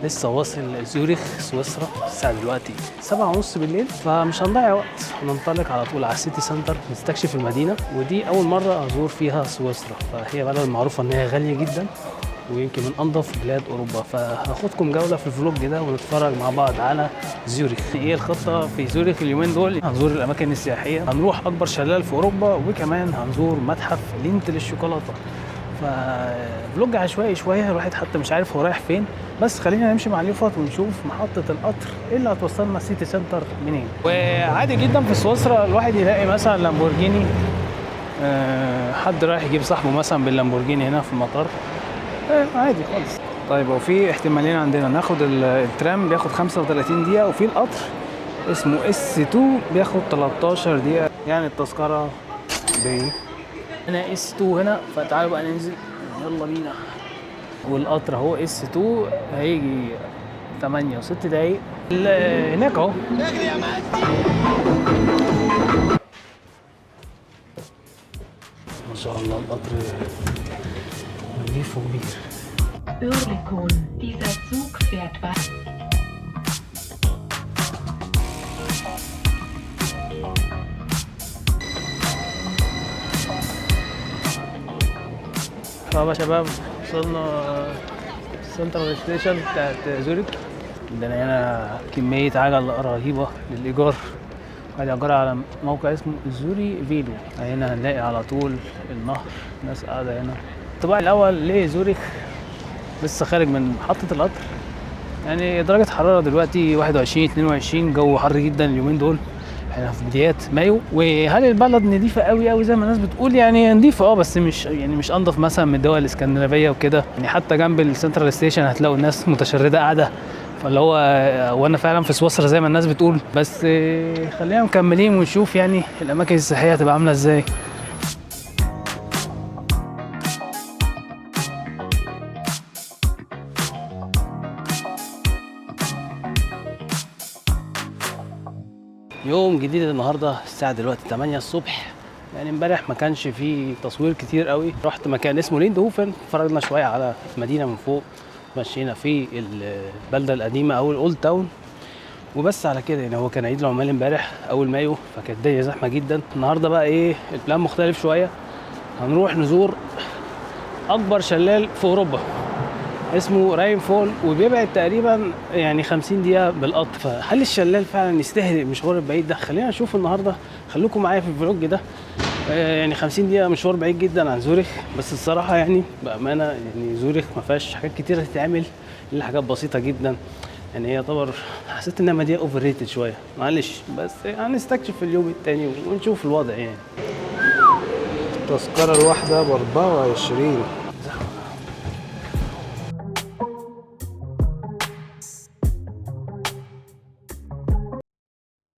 لسه واصل زيورخ سويسرا الساعة دلوقتي 7:30 بالليل، فمش هنضيع وقت، هننطلق على طول على السيتي سنتر نستكشف المدينة. ودي أول مرة أزور فيها سويسرا، فهي بلد معروفة إن هي غالية جدا ويمكن من أنظف بلاد أوروبا. فهاخدكم جولة في الفلوج ده ونتفرج مع بعض على زيورخ. إيه الخطة في زيورخ اليومين دول؟ هنزور الأماكن السياحية، هنروح أكبر شلال في أوروبا، وكمان هنزور متحف لينت للشوكولاتة. ففلوج عشوائي شويه، الواحد حتى مش عارف هو رايح فين، بس خلينا نمشي مع اليوفط ونشوف محطه القطر اللي هتوصلنا السيتي سنتر منين. وعادي جدا في سويسرا الواحد يلاقي مثلا لامبورجيني، حد رايح يجيب صاحبه مثلا باللامبورجيني هنا في المطار، عادي خالص. طيب وفي احتمالين عندنا، ناخد الترام بياخد 35 دقيقه، وفي القطر اسمه S2 بياخد 13 دقيقه، يعني التذكره هنا S2 هنا. فتعالوا بقى ننزل، يلا بينا. والقطر اهو S2 هيجي 8 و6 دقايق هناك اهو. ما شاء الله القطر نضيف وكبير. Oerlikon, dieser Zug fährt weiter. طب يا شباب وصلنا سنترال ستيشن بتاعت زوريك. عندنا هنا كمية عجل رهيبة للإيجار، هذه إيجار على موقع اسمه زوري فيلو. هنا هنلاقي على طول النهر، ناس قاعدة هنا. الطباع الأول ليه زوريك لسه خارج من محطة القطر، يعني درجة حرارة دلوقتي 21-22، جو حر جدا اليومين دول، احنا في بدايات مايو. وهل البلد نظيفه قوي زي ما الناس بتقول؟ يعني نظيفه بس مش انضف مثلا من الدول الاسكندنافيه وكده. يعني حتى جنب السنترال ستيشن هتلاقوا الناس متشرده قاعده، فاللي هو وانا فعلا في سويسرا زي ما الناس بتقول. بس خلينا مكملين ونشوف يعني الاماكن السياحيه هتبقى عامله ازاي. يوم جديد النهارده، الساعه دلوقتي 8 الصبح. يعني امبارح ما كانش فيه تصوير كتير قوي، رحت مكان اسمه ليندهوفن، اتفرجنا شويه على المدينه من فوق، مشينا في البلده القديمه او الاولد تاون، وبس على كده. يعني هو كان عيد العمال امبارح اول مايو، فكانت الدنيا زحمه جدا. النهارده بقى ايه البلان مختلف شويه، هنروح نزور اكبر شلال في اوروبا اسمه راين فول، وبيبعد تقريبا يعني 50 دقيقة بالقطر. فهل الشلال فعلا يستاهل المشوار البعيد ده؟ خلينا نشوف النهارده، خليكم معايا في الفلوج ده. يعني 50 دقيقة مشوار بعيد جدا عن زوريخ، بس الصراحة يعني بأمانة يعني زوريخ ما فيهاش حاجات كتيرة تتعمل، إلا حاجات بسيطة جدا. يعني هي يعتبر حسيت انها مدينة اوفر ريتد شوية، معلش، بس هنستكشف في اليوم التاني ونشوف الوضع. يعني التذكرة الواحدة ب24.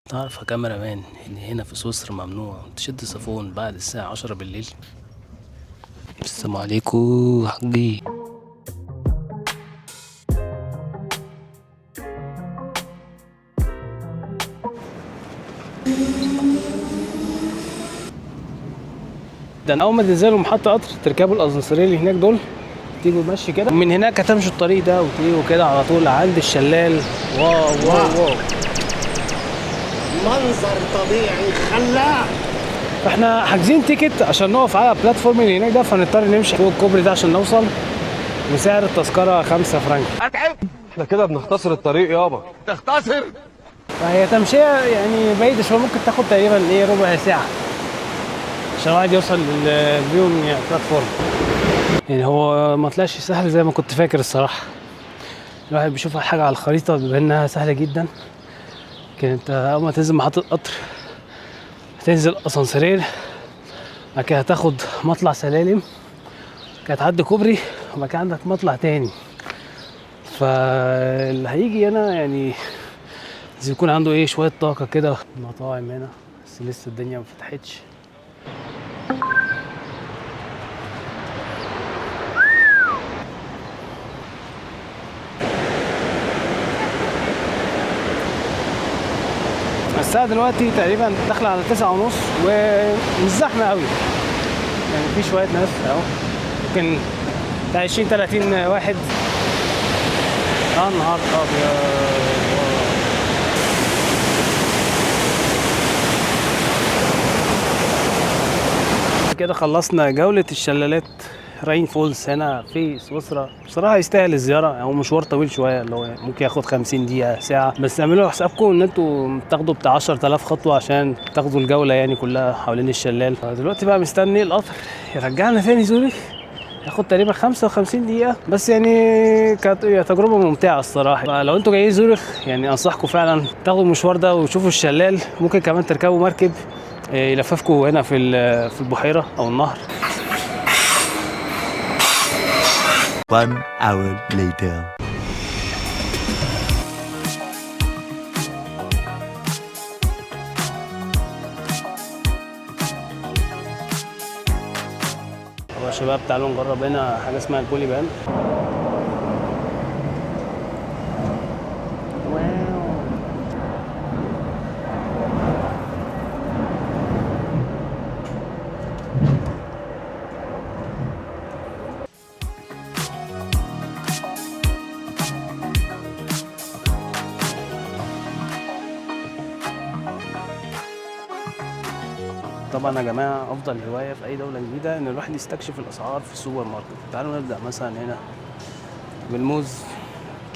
تعرف يا كاميرا مان ان هنا في سويسرا ممنوع تشد صابون بعد الساعة 10 بالليل؟ السلام عليكم حقي. ده اول ما تنزلوا محطة قطر تركبوا الاسانسيرين اللي هناك دول، تيجوا ماشي كده، ومن هناك هتمشوا الطريق ده وتيجوا كده على طول عند الشلال. واو واو واو، منظر طبيعي خلاب. احنا حاجزين تيكت عشان نقف على البلاتفورم اللي هناك ده، فنضطر نمشي فوق الكوبري ده عشان نوصل، وسعر التذكرة 5 فرنك. اتعب. احنا كده بنختصر الطريق يابا. تختصر. فهي تمشية يعني بعيدة شوية، ممكن تاخد تقريبا ربع ساعة عشان الواحد يوصل للفيو من البلاتفورم. يعني هو ما طلعش سهل زي ما كنت فاكر الصراحة. الواحد بيشوف حاجة على الخريطة بيبقى انها سهلة جدا، لكن انت اول ما تنزل محطة قطر هتنزل اسانسيرين، بعد كده هتاخد مطلع سلالم، كده هتعدي كوبري، وبعد كده عندك مطلع تاني. فاللي هيجي هنا يعني لازم يكون عنده شوية طاقة كده. مطاعم هنا بس لسه الدنيا ما فتحتش. الساعة دلوقتي تقريبا داخلة على 9:30 ومش زحمة قوي، يعني في شوية ناس اهو، ممكن 20-30 واحد. نهار ابيض. كده خلصنا جولة الشلالات راين فولز هنا في سويسرا. بصراحة يستاهل الزيارة، هو مشوار طويل شوية اللي هو ممكن ياخد 50 دقيقة ساعة، بس اعملوا حسابكم ان انتوا تاخدوا بتاع 10,000 خطوة عشان تاخدوا الجولة يعني كلها حوالين الشلال. دلوقتي بقى مستني القطر يرجعنا تاني زوريخ، ياخد تقريبا 55 دقيقة بس، يعني كانت تجربة ممتعة الصراحة. فلو انتوا جايين زوريخ يعني انصحكم فعلا تاخدوا المشوار ده وتشوفوا الشلال. ممكن كمان تركبوا مركب يلففكم هنا في البحيرة او النهر. One hour later. طب يا شباب تعالوا نجرب هنا حاجة اسمها البولي بان. طبعا يا جماعه افضل هوايه في اي دوله جديده ان الواحد يستكشف الاسعار في السوبر ماركت. تعالوا نبدا مثلا هنا بالموز.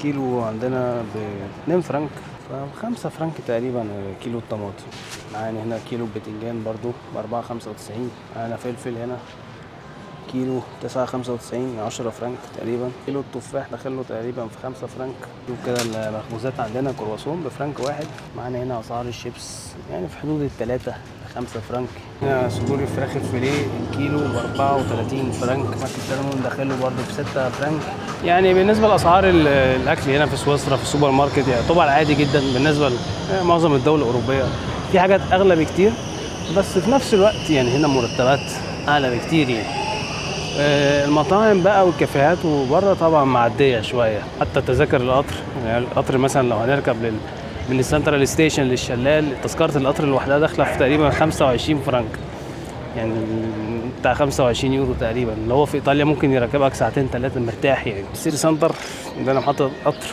كيلو عندنا ب 2 فرنك، ف 5 فرنك تقريبا كيلو الطماطم. معانا هنا كيلو البتنجان برضو ب 4.95. معانا فلفل هنا كيلو 9.95 10 فرنك تقريبا. كيلو التفاح داخله تقريبا في 5 فرنك. شوف كده المخبوزات عندنا كرواسون بفرنك واحد. معانا هنا اسعار الشيبس يعني في حدود 3 5 فرنك. هنا صدور الفراخ الفيليه الكيلو ب 34 فرنك. ماركة سلمون داخله برضه في 6 فرنك. يعني بالنسبه لاسعار الاكل هنا في سويسرا في السوبر ماركت يعني طبعا عادي جدا بالنسبه لمعظم الدول الاوروبيه. في حاجات اغلى بكتير بس في نفس الوقت يعني هنا مرتبات اعلى بكتير يعني. المطاعم بقى والكافيهات وبره طبعا معديه شويه. حتى تذاكر القطر يعني القطر مثلا لو هنركب من السنترال ستيشن للشلال، تذكره القطر لوحدها داخله في تقريبا 25 فرنك، يعني بتاع 25 يورو تقريبا، اللي هو في ايطاليا ممكن يركبك ساعتين 3 مرتاح يعني. السيتي سنتر ده انا محطه قطر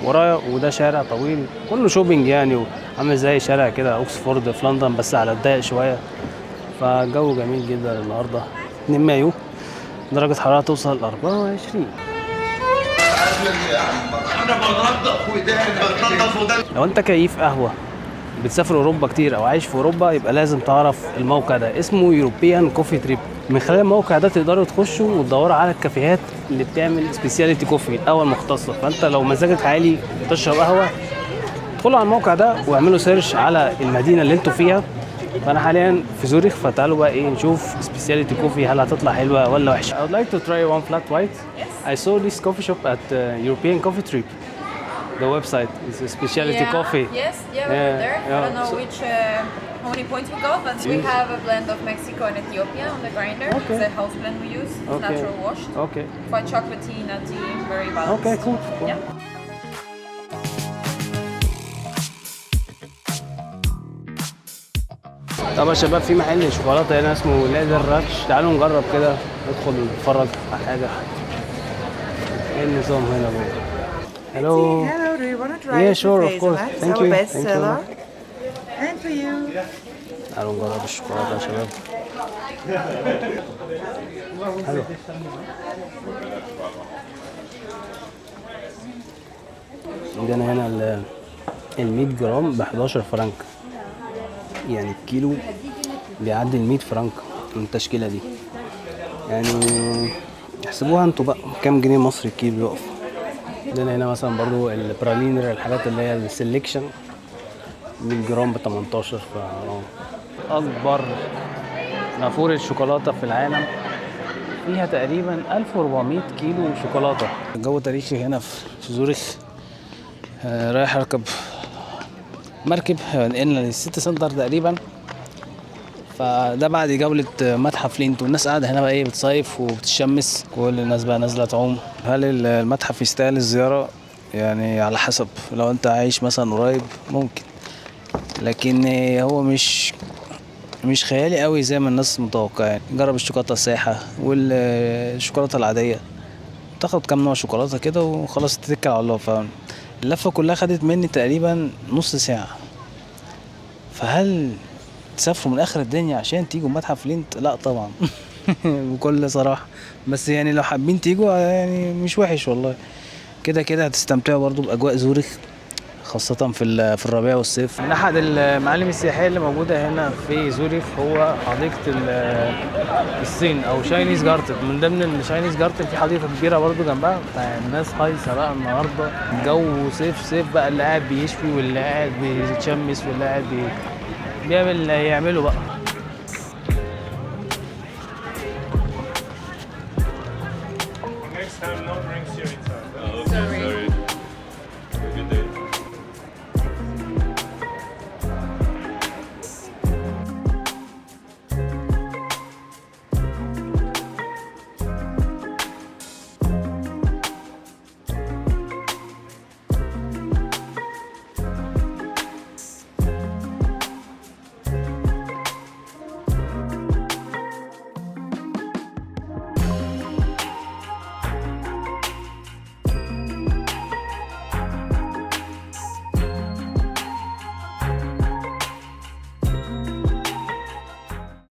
ورايا، وده شارع طويل كله شوبينج يعني، وعامل زي شارع كده اوكسفورد في لندن بس على الضيق شويه. فالجو جميل جدا النهارده 2 مايو، درجة حرارة توصل 24. لو انت كيف قهوة بتسافر اوروبا كتير او عايش في اوروبا يبقى لازم تعرف الموقع ده، اسمه يوروبيان كوفي تريب. من خلال الموقع ده تقدروا تخشوا وتدوروا على الكافيهات اللي بتعمل سبيشاليتي كوفي، القهوة المختصة. فانت لو مزاجك عالي وتشرب قهوة ادخلوا على الموقع ده واعملوا سيرش على المدينة اللي انتوا فيها. فانا حاليا في زوريخ، فتعالوا بقى ايه نشوف سبيشاليتي كوفي هل هتطلع حلوه ولا وحشه. I would like to try one flat white. Yes. I saw this coffee shop at European Coffee Trip. The website is a specialty coffee. Yes, we're there. I don't know how many points we got, but we have a blend of Mexico and Ethiopia on the grinder. Okay. It's a house blend we use. It's natural washed. Okay. Quite chocolatey, nutty, very balanced. Okay, cool. Yeah. طبعا يا شباب في محل شوكولاته هنا اسمه ليزر راتش. تعالوا نجرب كده، ندخل نتفرج على حاجه. ايه النظام هنا بقى؟ Hello. Hello, do you want to try Yeah, it sure, with of course. hazelnut? It's Thank our you. best Thank you. seller. And for you. تعالوا نجرب الشوكولاته يا شباب. حلو. عندنا هنا ال 100 جرام ب 11 فرنك، يعني الكيلو بيعدي ال 100 فرنك من التشكيله دي. يعني احسبوها انتوا بقى كام جنيه مصري الكيلو يقف. عندنا هنا مثلا برضو البرالينر، الحاجات اللي هي السليكشن 100 جرام ب 18. اكبر نافوره شوكولاته في العالم، فيها تقريبا 1400 كيلو شوكولاته. الجو تاريخي هنا في زوريخ. رايح اركب مركب هينقلنا للسيتي سنتر تقريبا. فده بعد جولة متحف لينت، والناس قاعدة هنا بقى ايه بتصيف وبتشمس، كل الناس بقى نازلة تعوم. هل المتحف يستاهل الزيارة؟ يعني على حسب، لو انت عايش مثلا قريب ممكن، لكن هو مش خيالي قوي زي ما الناس متوقعين. يعني جرب الشوكولاتة السايحة والشوكولاتة العادية، تاخد كام نوع شوكولاته كده وخلاص تتكل على الله. فاللفه كلها خدت مني تقريبا نص ساعه. فهل تسافروا من اخر الدنيا عشان تيجوا متحف لينت؟ لا طبعا. بكل صراحه. بس يعني لو حابين تيجوا يعني مش وحش والله. كده كده هتستمتعوا برضو باجواء زورخ، خاصة في الربيع والصيف. من أحد المعالم السياحية اللي موجودة هنا في زوريخ هو حديقة الصين أو شاينيز جارتن. من ضمن الشاينيز جارتن في حديقة كبيرة برضو جنبها بتاع الناس هايصة بقى النهاردة. الجو صيف بقى، اللي قاعد بيشوي واللي قاعد بيتشمس واللي قاعد بيعمل اللي هيعمله بقى. Next time, no drinks here inside.